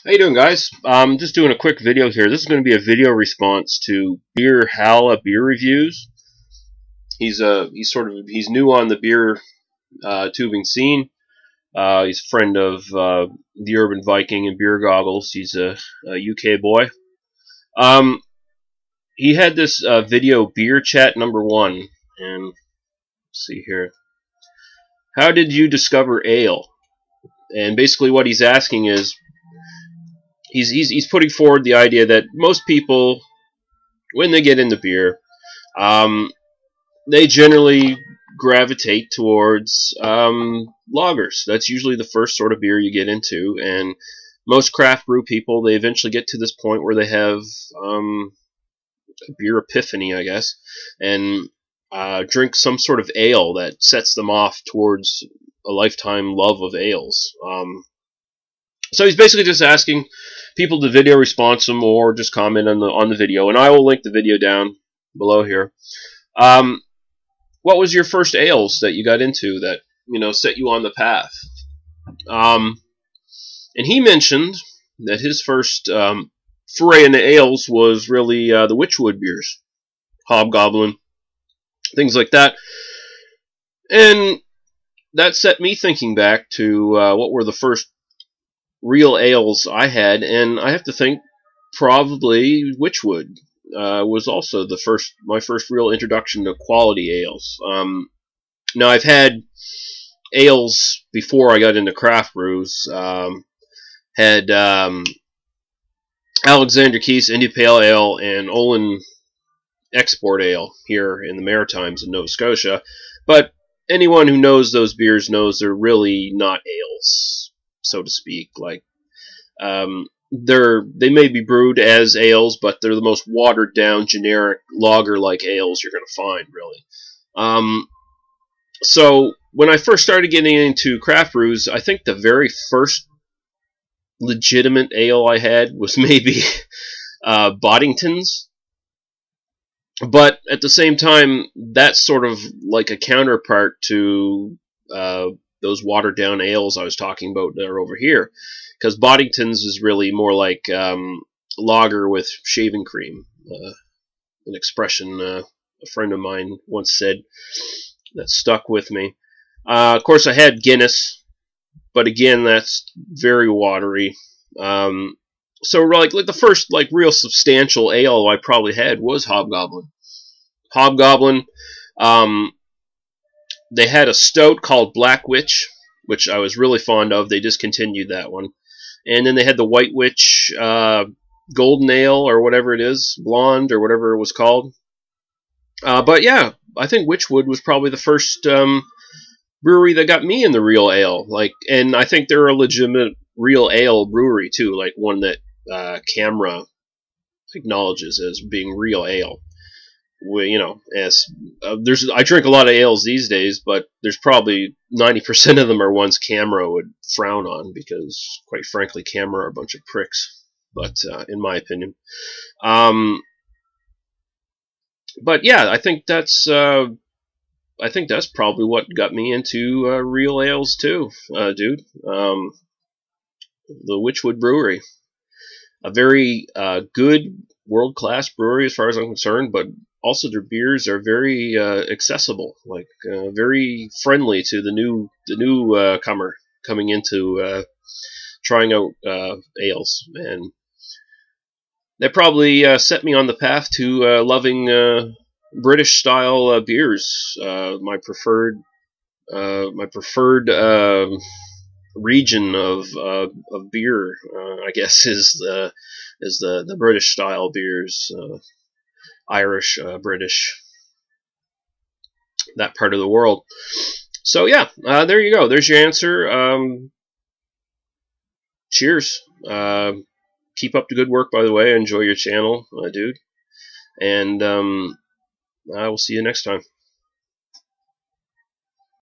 How you doing, guys? Just doing a quick video here. This is going to be a video response to Beer Halla beer reviews. He's new on the beer tubing scene. He's a friend of the Urban Viking and Beer Goggles. He's a UK boy. He had this video, Beer Chat number 1, and let's see here. How did you discover ale? And basically, what he's asking is, he's putting forward the idea that most people, when they get into beer, they generally gravitate towards lagers. That's usually the first sort of beer you get into, and most craft brew people, they eventually get to this point where they have a beer epiphany, I guess, and drink some sort of ale that sets them off towards a lifetime love of ales. So he's basically just asking people to video response him or just comment on the video, and I will link the video down below here. What was your first ales that you got into that set you on the path? And he mentioned that his first foray into ales was really the Wychwood beers, Hobgoblin, things like that, and that set me thinking back to what were the first real ales I had, and I have to think probably Wychwood was also my first real introduction to quality ales. Now, I've had ales before I got into craft brews. Had Alexander Keith's India Pale Ale and Olin Export Ale here in the Maritimes in Nova Scotia, but anyone who knows those beers knows they're really not ales, so to speak. Like, they may be brewed as ales, but they're the most watered down, generic lager-like ales you're going to find, really. So when I first started getting into craft brews, I think the very first legitimate ale I had was maybe Boddington's. But at the same time, that's sort of like a counterpart to those watered down ales I was talking about that are over here, because Boddington's is really more like lager with shaving cream, an expression a friend of mine once said that stuck with me. Of course, I had Guinness, but again, that's very watery. So like the first real substantial ale I probably had was Hobgoblin. They had a stout called Black Witch, which I was really fond of. They discontinued that one. And then they had the White Witch Golden Ale, or whatever it is, Blonde, or whatever it was called. But yeah, I think Wychwood was probably the first brewery that got me in the real ale. And I think they're a legitimate real ale brewery too, like one that Camera acknowledges as being real ale. I drink a lot of ales these days, but there's probably 90% of them are ones Camera would frown on, because, quite frankly, Camera are a bunch of pricks. But in my opinion, but yeah, I think that's probably what got me into real ales too, dude. The Wychwood Brewery, a very good world-class brewery as far as I'm concerned, but also their beers are very accessible, very friendly to the new comer coming into trying out ales, and that probably set me on the path to loving British style beers. My preferred region of beer, I guess, is the British style beers. Irish, British, that part of the world. So yeah, there you go. There's your answer. Cheers. Keep up the good work, by the way. Enjoy your channel, dude. And I will see you next time.